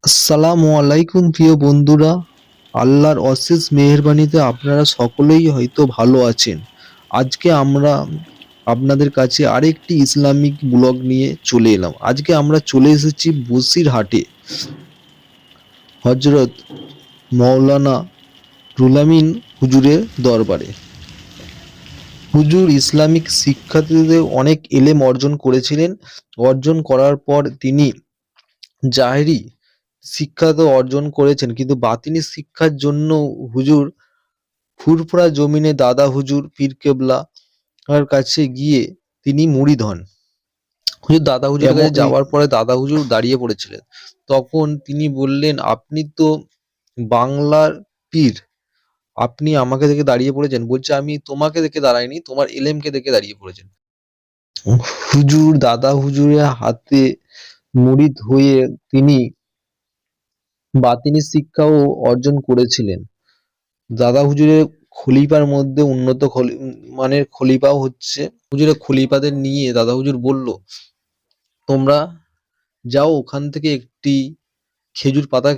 আসসালামু আলাইকুম প্রিয় বন্ধুরা। আল্লাহর অশেষ মেহেরবানিতে আপনারা সকলেই হয়তো ভালো আছেন। আজকে আমরা আপনাদের কাছে আরেকটি ইসলামিক ব্লগ নিয়ে চলে এলাম। আজকে আমরা চলে এসেছি বসিরহাটে হজরত মৌলানা রুহুল হুজুরের দরবারে। হুজুর ইসলামিক শিক্ষাতে অনেক এলেম অর্জন করেছিলেন। অর্জন করার পর তিনি জাহেরি শিক্ষা তো অর্জন করেছেন, কিন্তু বাতিনি শিক্ষার জন্য হুজুর ফুরফুরা জমিনে দাদা হুজুর পীর কেবলা আর কাছে গিয়ে তিনি মুরিদ হন। হুজুর দাদা হুজুরের এমন কাছে যাওয়ার পরে দাদা হুজুর দাঁড়িয়ে পড়েছিলেন। তখন তিনি বললেন, আপনি তো বাংলার পীর, আপনি আমাকে দেখে দাঁড়িয়ে পড়েছেন? বলছে, আমি তোমাকে দেখে দাঁড়াইনি, তোমার এলেমকে দেখে দাঁড়িয়ে পড়েছেন। হুজুর দাদা হুজুরের হাতে মুরিদ হয়ে তিনি বাতিনি শিক্ষাও অর্জন করেছিলেন। দাদা হুজুরের খলিফার মধ্যে উন্নত মানের খলিফাও হচ্ছে। হুজুরের খলিফাদের নিয়ে দাদা হুজুর বলল, তোমরা যাও ওখান থেকে একটি খেজুর পাতা